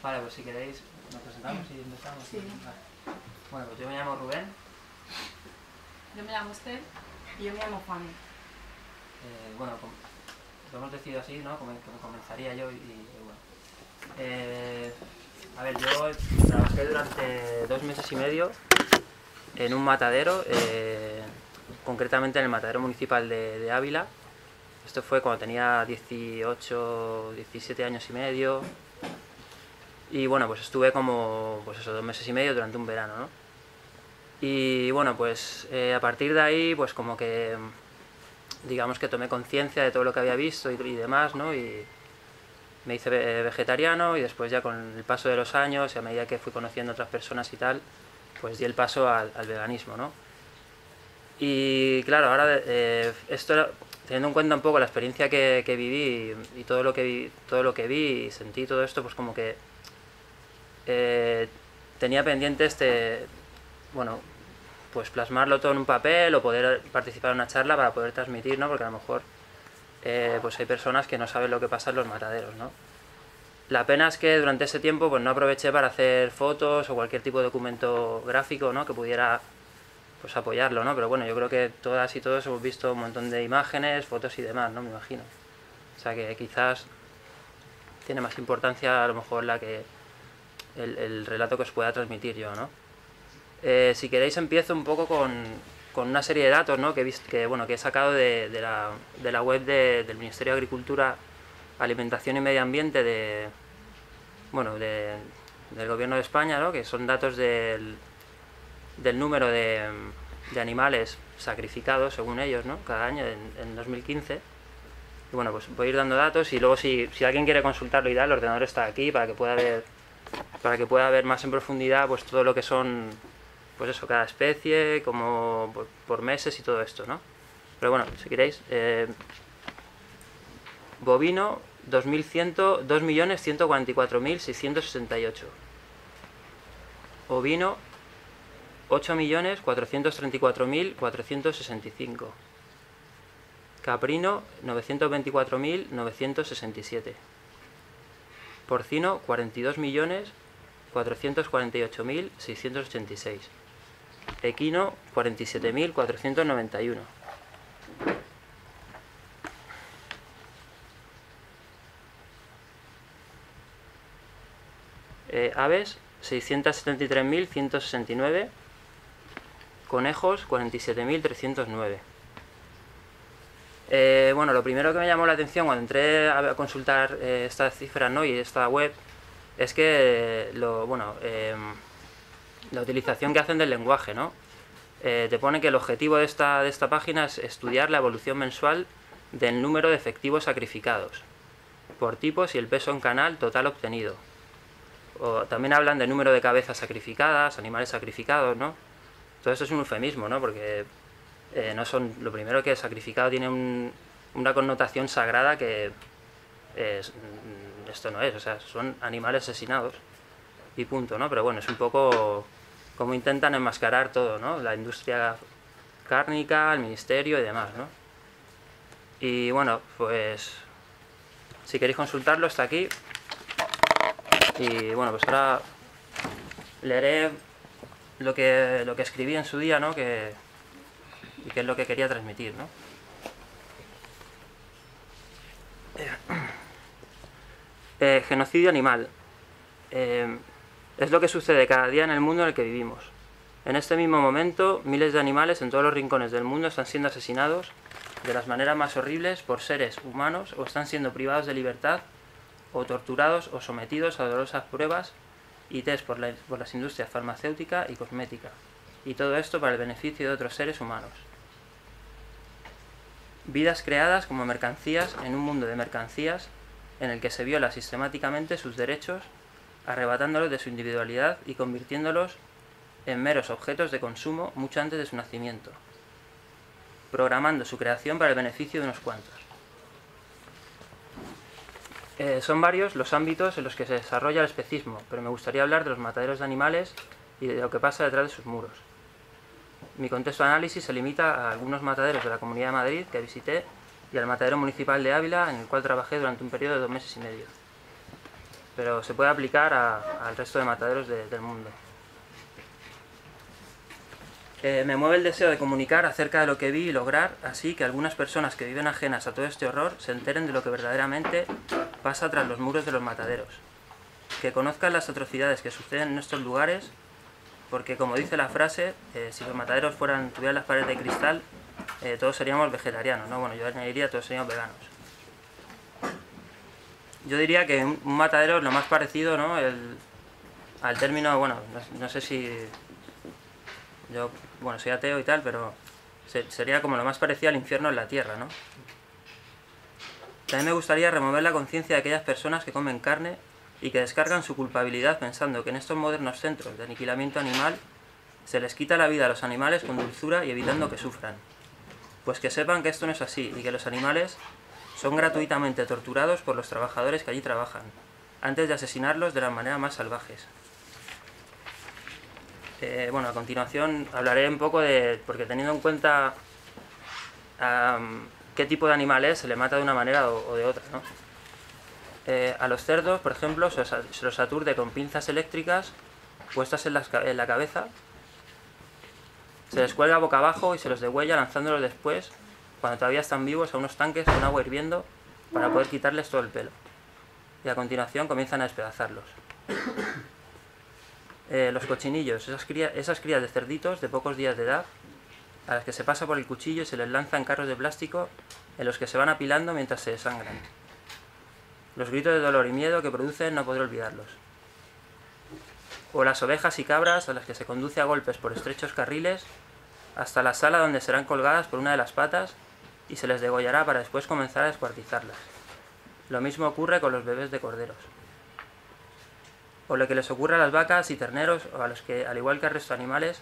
Vale, pues si queréis, nos presentamos y empezamos. Sí. Vale. Bueno, pues yo me llamo Rubén. Yo me llamo Esther. Y yo me llamo Fanny. Bueno, lo hemos decidido así, ¿no? Como comenzaría yo y bueno. A ver, yo trabajé durante 2 meses y medio en un matadero, concretamente en el matadero municipal de Ávila. Esto fue cuando tenía 18, 17 años y medio. Y bueno, pues estuve como, pues eso, 2 meses y medio durante un verano, ¿no? Y bueno, pues a partir de ahí, pues como que, digamos que tomé conciencia de todo lo que había visto y demás, ¿no? Y me hice vegetariano y después ya con el paso de los años y a medida que fui conociendo a otras personas y tal, pues di el paso al veganismo, ¿no? Y claro, ahora esto era, teniendo en cuenta un poco la experiencia que viví y todo lo que vi y sentí todo esto, pues como que tenía pendiente bueno, pues plasmarlo todo en un papel o poder participar en una charla para poder transmitir, ¿no? Porque a lo mejor pues hay personas que no saben lo que pasa en los mataderos, ¿no? La pena es que durante ese tiempo pues no aproveché para hacer fotos o cualquier tipo de documento gráfico, ¿no? Que pudiera pues apoyarlo, ¿no? Pero bueno, yo creo que todas y todos hemos visto un montón de imágenes, fotos y demás, ¿no? Me imagino. O sea que quizás tiene más importancia a lo mejor el relato que os pueda transmitir yo, ¿no? Si queréis empiezo un poco con una serie de datos, ¿no? que he sacado de la web del Ministerio de Agricultura, Alimentación y Medio Ambiente del Gobierno de España, ¿no? Que son datos del número de animales sacrificados, según ellos, ¿no? Cada año en 2015. Y bueno, pues voy a ir dando datos y luego si alguien quiere consultarlo y tal, el ordenador está aquí para que pueda ver más en profundidad pues todo lo que son, pues eso, cada especie, como por meses y todo esto, ¿no? Pero bueno, si queréis, bovino 2.144.668, ovino 8.434.465, caprino 924.967, porcino 42.448.686, equino 47.491. Aves 673.169, conejos 47.309. Bueno, lo primero que me llamó la atención cuando entré a consultar estas cifras, ¿no? Y esta web es que la utilización que hacen del lenguaje, ¿no? Te pone que el objetivo de esta página es estudiar la evolución mensual del número de efectivos sacrificados por tipos y el peso en canal total obtenido. O también hablan del número de cabezas sacrificadas, animales sacrificados, ¿no? Todo esto es un eufemismo, ¿no? Porque no son, lo primero que sacrificado tiene una connotación sagrada que esto no es, o sea, son animales asesinados y punto, ¿no? Pero bueno, es un poco como intentan enmascarar todo, ¿no? La industria cárnica, el ministerio y demás, ¿no? Y bueno, pues si queréis consultarlo está aquí. Y bueno, pues ahora leeré lo que escribí en su día, ¿no? Y qué es lo que quería transmitir, ¿no? Genocidio animal. Es lo que sucede cada día en el mundo en el que vivimos. En este mismo momento, miles de animales en todos los rincones del mundo están siendo asesinados de las maneras más horribles por seres humanos o están siendo privados de libertad o torturados o sometidos a dolorosas pruebas y test por las industrias farmacéutica y cosmética. Y todo esto para el beneficio de otros seres humanos. Vidas creadas como mercancías en un mundo de mercancías en el que se viola sistemáticamente sus derechos, arrebatándolos de su individualidad y convirtiéndolos en meros objetos de consumo mucho antes de su nacimiento, programando su creación para el beneficio de unos cuantos. Son varios los ámbitos en los que se desarrolla el especismo, pero me gustaría hablar de los mataderos de animales y de lo que pasa detrás de sus muros. Mi contexto de análisis se limita a algunos mataderos de la Comunidad de Madrid que visité y al matadero municipal de Ávila, en el cual trabajé durante un periodo de 2 meses y medio. pero se puede aplicar al resto de mataderos del mundo. Me mueve el deseo de comunicar acerca de lo que vi y lograr así que algunas personas que viven ajenas a todo este horror se enteren de lo que verdaderamente pasa tras los muros de los mataderos, que conozcan las atrocidades que suceden en estos lugares, porque como dice la frase, si los mataderos tuvieran las paredes de cristal, todos seríamos vegetarianos, ¿no? Bueno, yo añadiría todos seríamos veganos. Yo diría que un matadero es lo más parecido, ¿no? Al término, bueno, no sé si... Yo, bueno, soy ateo y tal, pero sería como lo más parecido al infierno en la tierra, ¿no? También me gustaría remover la conciencia de aquellas personas que comen carne y que descargan su culpabilidad pensando que en estos modernos centros de aniquilamiento animal se les quita la vida a los animales con dulzura y evitando que sufran. Pues que sepan que esto no es así y que los animales son gratuitamente torturados por los trabajadores que allí trabajan, antes de asesinarlos de la manera más salvajes. Bueno, a continuación hablaré un poco porque teniendo en cuenta qué tipo de animal es, se le mata de una manera o de otra, ¿no? A los cerdos, por ejemplo, se los aturde con pinzas eléctricas puestas en la cabeza, se les cuelga boca abajo y se los degüella lanzándolos después, cuando todavía están vivos, a unos tanques con agua hirviendo para poder quitarles todo el pelo. Y a continuación comienzan a despedazarlos. Los cochinillos, esas crías de cerditos de pocos días de edad, a las que se pasa por el cuchillo y se les lanza en carros de plástico en los que se van apilando mientras se desangran. Los gritos de dolor y miedo que producen no podré olvidarlos. O las ovejas y cabras a las que se conduce a golpes por estrechos carriles hasta la sala donde serán colgadas por una de las patas y se les degollará para después comenzar a descuartizarlas. Lo mismo ocurre con los bebés de corderos. O lo que les ocurre a las vacas y terneros, o a los que, al igual que al resto de animales,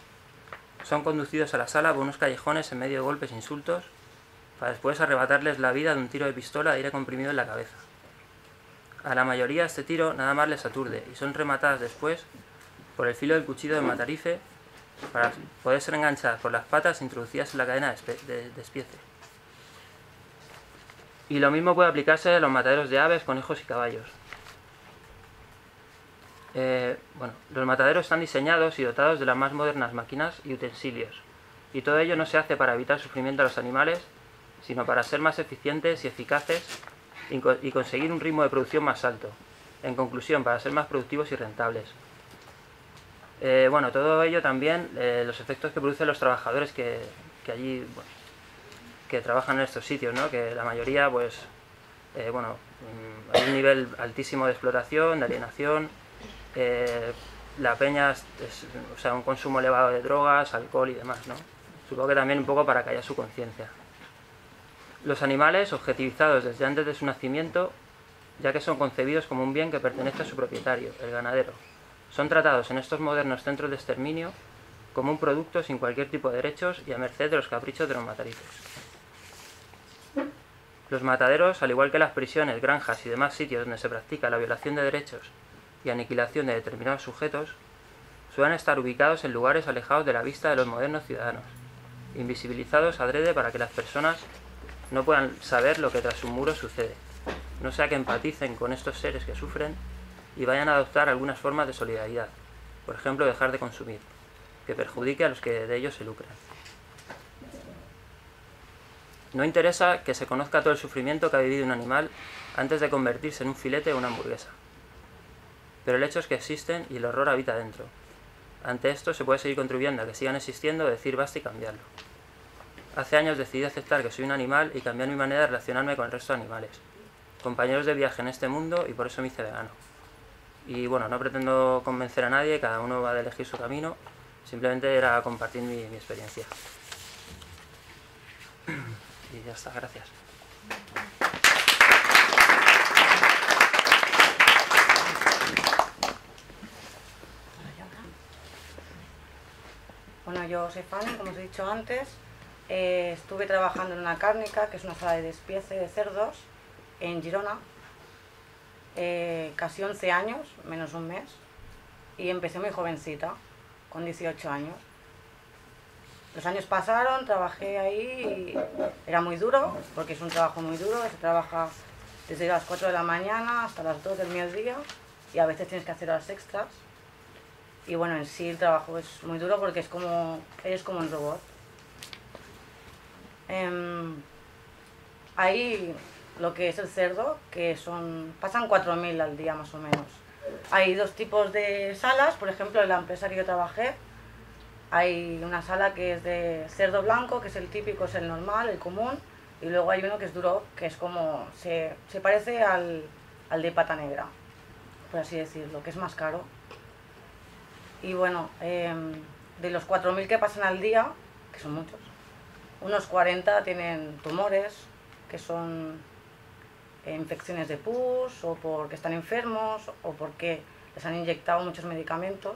son conducidos a la sala por unos callejones en medio de golpes e insultos, para después arrebatarles la vida de un tiro de pistola de aire comprimido en la cabeza. A la mayoría este tiro nada más les aturde, y son rematadas después por el filo del cuchillo de matarife, para poder ser enganchadas por las patas e introducidas en la cadena de despiece. Y lo mismo puede aplicarse a los mataderos de aves, conejos y caballos. Bueno, los mataderos están diseñados y dotados de las más modernas máquinas y utensilios, y todo ello no se hace para evitar sufrimiento a los animales, sino para ser más eficientes y eficaces y conseguir un ritmo de producción más alto. En conclusión, para ser más productivos y rentables. Bueno, todo ello también, los efectos que producen los trabajadores que allí, bueno, que trabajan en estos sitios, ¿no? Que la mayoría, pues, bueno, hay un nivel altísimo de explotación, de alienación. La peña o sea, un consumo elevado de drogas, alcohol y demás, ¿no? Supongo que también un poco para callar su conciencia. Los animales, objetivizados desde antes de su nacimiento, ya que son concebidos como un bien que pertenece a su propietario, el ganadero, son tratados en estos modernos centros de exterminio como un producto sin cualquier tipo de derechos y a merced de los caprichos de los matarices. Los mataderos, al igual que las prisiones, granjas y demás sitios donde se practica la violación de derechos y aniquilación de determinados sujetos, suelen estar ubicados en lugares alejados de la vista de los modernos ciudadanos, invisibilizados adrede para que las personas no puedan saber lo que tras sus muros sucede, no sea que empaticen con estos seres que sufren y vayan a adoptar algunas formas de solidaridad, por ejemplo dejar de consumir, que perjudique a los que de ellos se lucran. No interesa que se conozca todo el sufrimiento que ha vivido un animal antes de convertirse en un filete o una hamburguesa. Pero el hecho es que existen y el horror habita dentro. Ante esto se puede seguir contribuyendo a que sigan existiendo o decir basta y cambiarlo. Hace años decidí aceptar que soy un animal y cambiar mi manera de relacionarme con el resto de animales, compañeros de viaje en este mundo, y por eso me hice vegano. Y bueno, no pretendo convencer a nadie, cada uno va a elegir su camino, simplemente era compartir mi experiencia. Y ya está, gracias. Bueno, yo soy Fanny, como os he dicho antes. Estuve trabajando en una cárnica, que es una sala de despiece de cerdos, en Girona, casi 11 años, menos un mes, y empecé muy jovencita, con 18 años. Los años pasaron, trabajé ahí y era muy duro, porque es un trabajo muy duro, se trabaja desde las 4 de la mañana hasta las 2 del mediodía, y a veces tienes que hacer horas extras. Y bueno, en sí el trabajo es muy duro porque eres como un robot. Ahí lo que es el cerdo, que pasan 4.000 al día más o menos. Hay dos tipos de salas, por ejemplo, en la empresa que yo trabajé, hay una sala que es de cerdo blanco, que es el típico, es el normal, el común, y luego hay uno que es duro, que es como, se parece al de pata negra, por así decirlo, que es más caro. Y bueno, de los 4.000 que pasan al día, que son muchos, unos 40 tienen tumores, que son infecciones de pus, o porque están enfermos, o porque les han inyectado muchos medicamentos.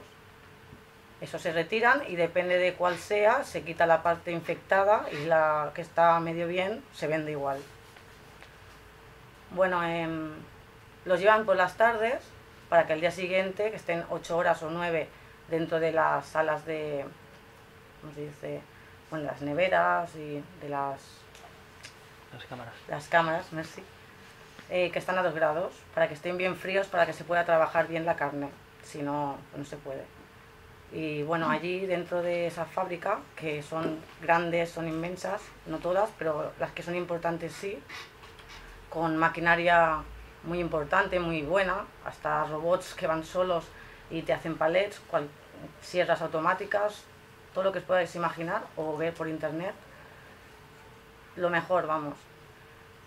Eso se retiran y depende de cuál sea, se quita la parte infectada y la que está medio bien se vende igual. Bueno, los llevan por las tardes para que al día siguiente, que estén 8 horas o 9 dentro de las salas de, ¿cómo se dice? Bueno, las neveras y de las cámaras. Las cámaras, merci. Que están a 2 grados, para que estén bien fríos, para que se pueda trabajar bien la carne, si no, no se puede. Y bueno, allí dentro de esa fábrica, que son grandes, son inmensas, no todas, pero las que son importantes sí, con maquinaria muy importante, muy buena, hasta robots que van solos y te hacen palets, sierras automáticas, todo lo que os podáis imaginar o ver por internet, lo mejor, vamos.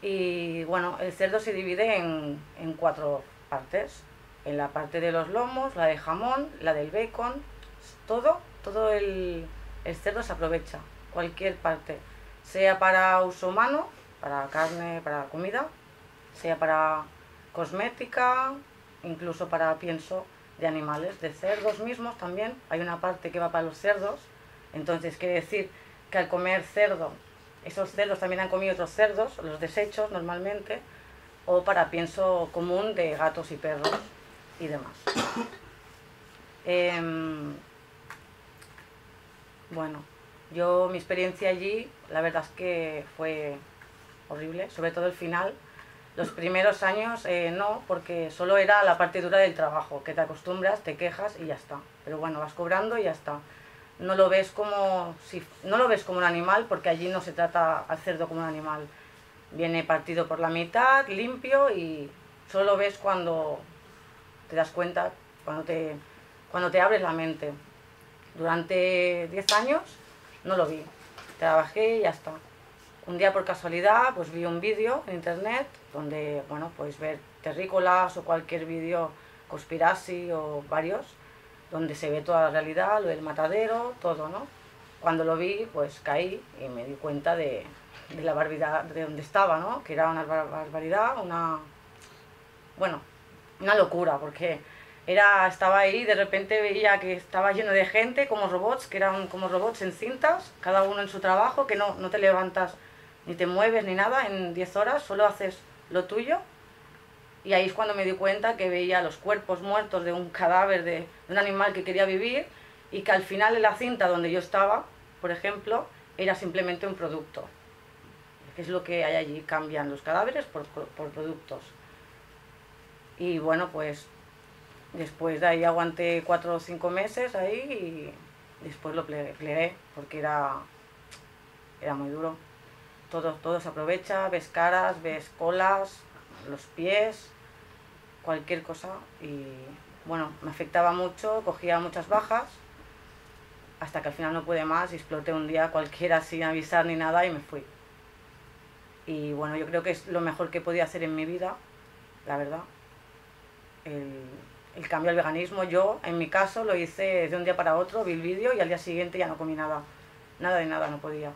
Y bueno, el cerdo se divide en 4 partes. En la parte de los lomos, la de jamón, la del bacon, todo el cerdo se aprovecha, cualquier parte, sea para uso humano, para carne, para comida, sea para cosmética, incluso para pienso de animales, de cerdos mismos también. Hay una parte que va para los cerdos, entonces quiere decir que al comer cerdo, esos cerdos también han comido otros cerdos, los desechos normalmente, o para pienso común de gatos y perros y demás. Bueno, mi experiencia allí, la verdad es que fue horrible, sobre todo el final. Los primeros años no, porque solo era la parte dura del trabajo, que te acostumbras, te quejas y ya está. Pero bueno, vas cobrando y ya está. No lo ves como un animal, porque allí no se trata al cerdo como un animal. Viene partido por la mitad, limpio, y solo lo ves cuando te das cuenta, cuando te abres la mente. Durante 10 años no lo vi, trabajé y ya está. Un día por casualidad pues vi un vídeo en internet donde, bueno, puedes ver terrícolas o cualquier vídeo conspiracy o varios, donde se ve toda la realidad, lo del matadero, todo, ¿no? Cuando lo vi pues caí y me di cuenta de la barbaridad de donde estaba, ¿no? Que era una barbaridad, una locura, porque estaba ahí y de repente veía que estaba lleno de gente como robots, que eran como robots en cintas, cada uno en su trabajo, que no te levantas ni te mueves ni nada en 10 horas, solo haces lo tuyo. Y ahí es cuando me di cuenta que veía los cuerpos muertos de un cadáver de un animal que quería vivir, y que al final en la cinta donde yo estaba, por ejemplo, era simplemente un producto. Que es lo que hay allí, cambian los cadáveres por productos. Y bueno, pues después de ahí aguanté 4 o 5 meses ahí y después lo plegué porque era muy duro. Todo se aprovecha, ves caras, ves colas, los pies, cualquier cosa. Y bueno, me afectaba mucho, cogía muchas bajas, hasta que al final no pude más y exploté un día cualquiera sin avisar ni nada y me fui. Y bueno, yo creo que es lo mejor que podía hacer en mi vida, la verdad. El cambio al veganismo, yo en mi caso lo hice de un día para otro, vi el vídeo y al día siguiente ya no comí nada, nada de nada, no podía.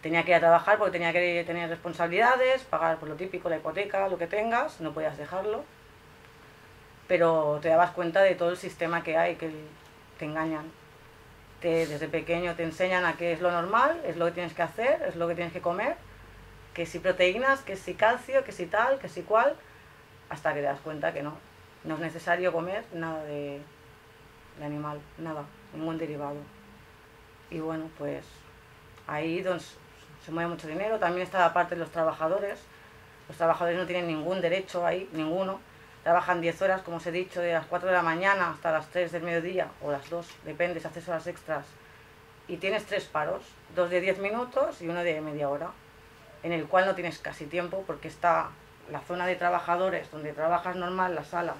Tenía que ir a trabajar porque tenía que tener responsabilidades, pagar por lo típico, la hipoteca, lo que tengas, no podías dejarlo. Pero te dabas cuenta de todo el sistema que hay, que te engañan. Desde pequeño te enseñan a qué es lo normal, es lo que tienes que hacer, es lo que tienes que comer, que si proteínas, que si calcio, que si tal, que si cual, hasta que te das cuenta que no es necesario comer nada de animal, nada, ningún derivado. Y bueno, pues ahí se mueve mucho dinero. También está la parte de los trabajadores no tienen ningún derecho ahí, ninguno, trabajan 10 horas, como os he dicho, de las 4 de la mañana hasta las 3 del mediodía, o las 2, depende si haces horas extras, y tienes 3 paros, 2 de 10 minutos y uno de media hora, en el cual no tienes casi tiempo porque está la zona de trabajadores donde trabajas normal, la sala,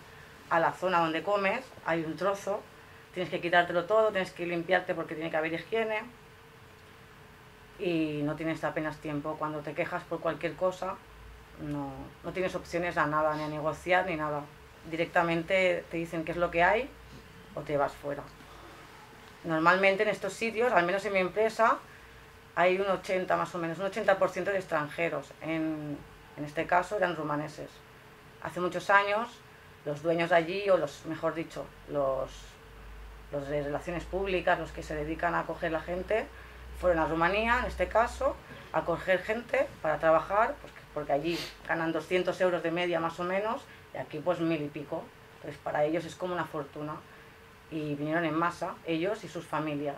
a la zona donde comes, hay un trozo, tienes que quitártelo todo, tienes que limpiarte porque tiene que haber higiene y no tienes apenas tiempo. Cuando te quejas por cualquier cosa, no tienes opciones a nada, ni a negociar ni nada. Directamente te dicen qué es lo que hay o te vas fuera. Normalmente en estos sitios, al menos en mi empresa, hay un 80 más o menos, un 80% de extranjeros. En este caso eran rumaneses. Hace muchos años los dueños de allí, o los, mejor dicho, los de relaciones públicas, los que se dedican a acoger la gente, fueron a Rumanía, en este caso, a acoger gente para trabajar, pues, porque allí ganan 200 euros de media más o menos, y aquí pues 1000 y pico. Entonces para ellos es como una fortuna. Y vinieron en masa, ellos y sus familias.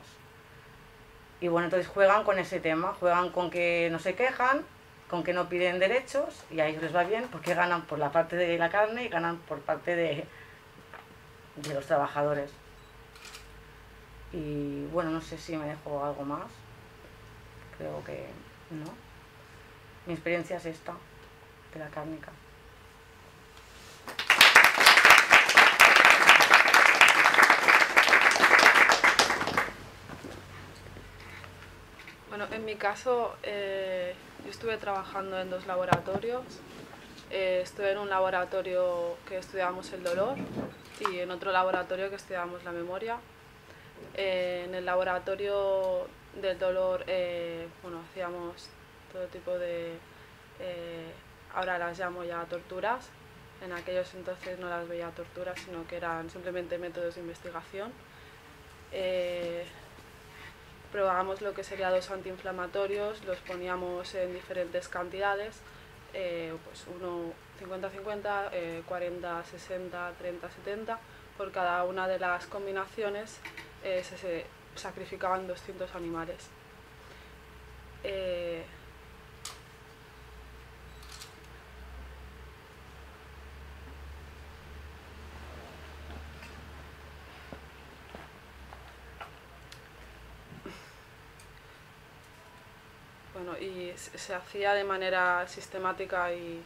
Y bueno, entonces juegan con ese tema, juegan con que no se quejan, con que no piden derechos, y a ellos les va bien porque ganan por la parte de la carne y ganan por parte de los trabajadores. Y bueno, no sé si me dejo algo más, creo que no. Mi experiencia es esta, de la cárnica. Bueno, en mi caso, yo estuve trabajando en 2 laboratorios. Estuve en un laboratorio que estudiábamos el dolor y en otro laboratorio que estudiábamos la memoria. En el laboratorio del dolor, bueno, hacíamos todo tipo de, ahora las llamo ya torturas. En aquellos entonces no las veía torturas, sino que eran simplemente métodos de investigación. Probábamos lo que serían 2 antiinflamatorios, los poníamos en diferentes cantidades, pues uno 50-50, 40-60, 30-70, por cada una de las combinaciones se sacrificaban 200 animales. Bueno, y se hacía de manera sistemática y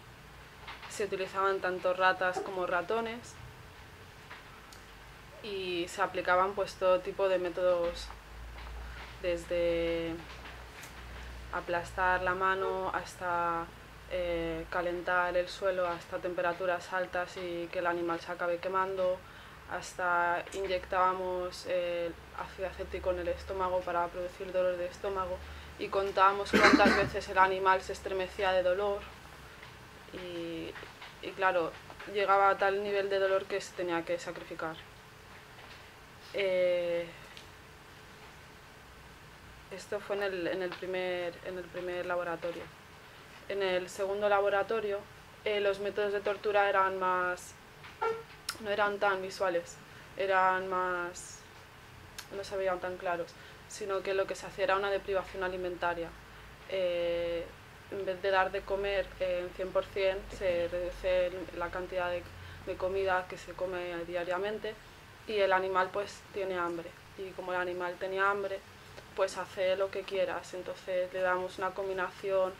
se utilizaban tanto ratas como ratones y se aplicaban pues todo tipo de métodos, desde aplastar la mano hasta calentar el suelo hasta temperaturas altas y que el animal se acabe quemando, hasta inyectábamos ácido acético en el estómago para producir dolor de estómago y contábamos cuántas veces el animal se estremecía de dolor y claro, llegaba a tal nivel de dolor que se tenía que sacrificar. Esto fue en el primer laboratorio. En el segundo laboratorio los métodos de tortura eran no eran tan visuales, no se veían tan claros, sino que lo que se hacía era una deprivación alimentaria. En vez de dar de comer en 100%, se reduce la cantidad de comida que se come diariamente y el animal pues tiene hambre. Y como el animal tenía hambre, pues hace lo que quieras. Entonces le damos una combinación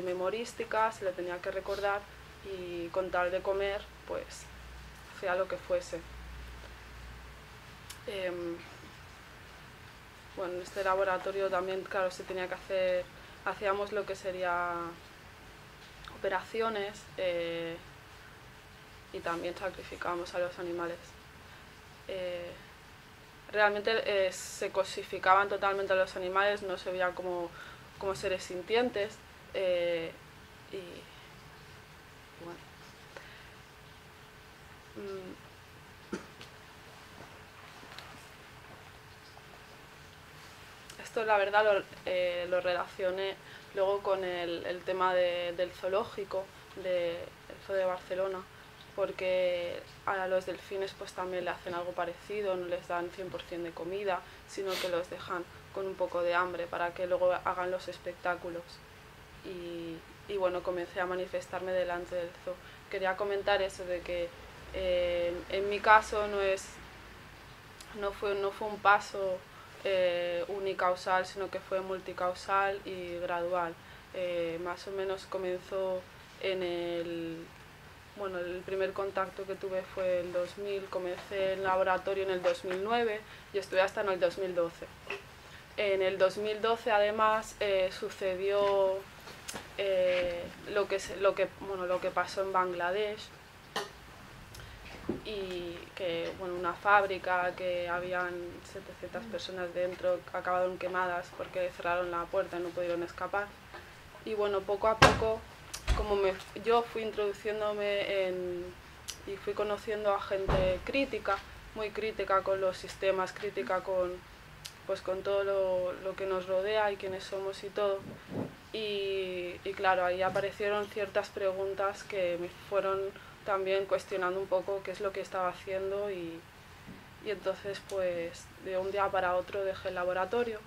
memorística, se le tenía que recordar y con tal de comer, pues hacía lo que fuese. Bueno, en este laboratorio también, claro, se tenía que hacer, hacíamos lo que sería operaciones y también sacrificábamos a los animales. Realmente se cosificaban totalmente a los animales, no se veían como seres sintientes y bueno. Esto la verdad lo relacioné luego con el tema del zoológico, del Zoo de Barcelona, porque a los delfines pues también le hacen algo parecido, no les dan 100% de comida, sino que los dejan con un poco de hambre para que luego hagan los espectáculos. Y bueno, comencé a manifestarme delante del zoo. Quería comentar eso de que En mi caso no fue un paso unicausal, sino que fue multicausal y gradual. Más o menos comenzó en el primer contacto que tuve fue en 2000, comencé el laboratorio en el 2009 y estuve hasta en el 2012. En el 2012 además sucedió lo que pasó en Bangladesh, y que una fábrica que habían 700 personas dentro acabaron quemadas porque cerraron la puerta y no pudieron escapar. Y bueno, poco a poco, yo fui introduciéndome y fui conociendo a gente crítica, muy crítica con los sistemas, crítica con todo lo que nos rodea y quiénes somos y todo. Y claro, ahí aparecieron ciertas preguntas que me fueron también cuestionando un poco qué es lo que estaba haciendo, y entonces pues de un día para otro dejé el laboratorio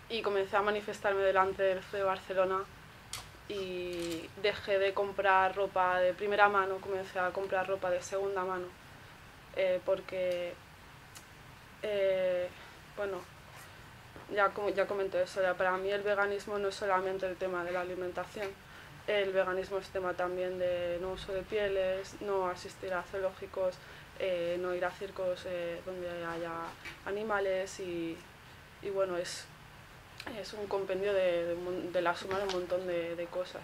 y comencé a manifestarme delante del CEU de Barcelona, y dejé de comprar ropa de primera mano, comencé a comprar ropa de segunda mano, porque ya comenté eso, para mí el veganismo no es solamente el tema de la alimentación. El veganismo es tema también de no uso de pieles, no asistir a zoológicos, no ir a circos donde haya animales, y bueno, es un compendio de la suma de un montón de cosas.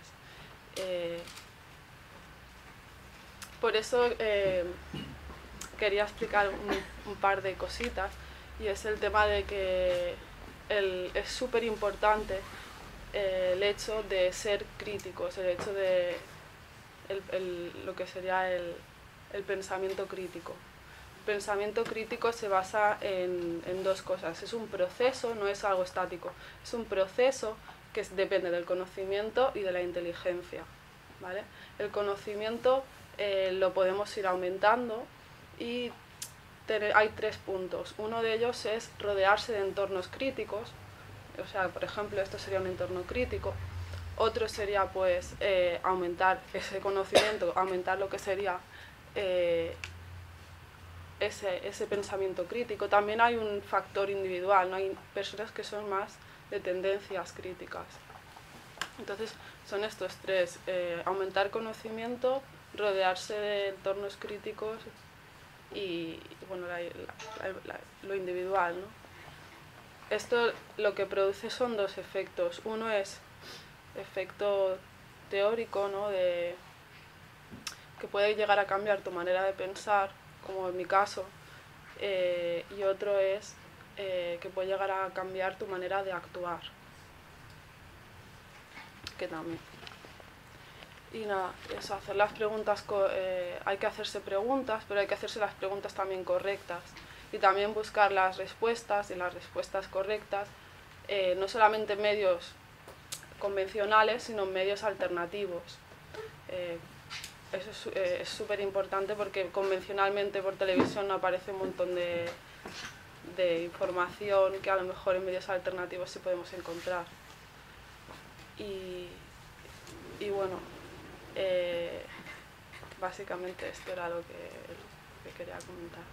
Por eso quería explicar un par de cositas, y es el tema de que es súper importante el hecho de ser críticos, el hecho de lo que sería el pensamiento crítico. El pensamiento crítico se basa en dos cosas. Es un proceso, no es algo estático. Es un proceso que depende del conocimiento y de la inteligencia, ¿vale? El conocimiento lo podemos ir aumentando, y hay 3 puntos. Uno de ellos es rodearse de entornos críticos. O sea, por ejemplo, esto sería un entorno crítico. Otro sería pues aumentar ese conocimiento, aumentar lo que sería ese pensamiento crítico. También hay un factor individual, ¿no? Hay personas que son más de tendencias críticas. Entonces son estos 3, aumentar conocimiento, rodearse de entornos críticos y bueno, lo individual, ¿no? Esto lo que produce son 2 efectos. Uno es efecto teórico, ¿no? Que puede llegar a cambiar tu manera de pensar, como en mi caso, y otro es que puede llegar a cambiar tu manera de actuar, que también. Y nada, eso, hacer las preguntas, hay que hacerse preguntas, pero hay que hacerse las preguntas también correctas. Y también buscar las respuestas, y las respuestas correctas, no solamente en medios convencionales, sino en medios alternativos. Eso es súper importante, porque convencionalmente por televisión aparece un montón de información que a lo mejor en medios alternativos sí podemos encontrar. Y bueno, básicamente esto era lo que quería comentar.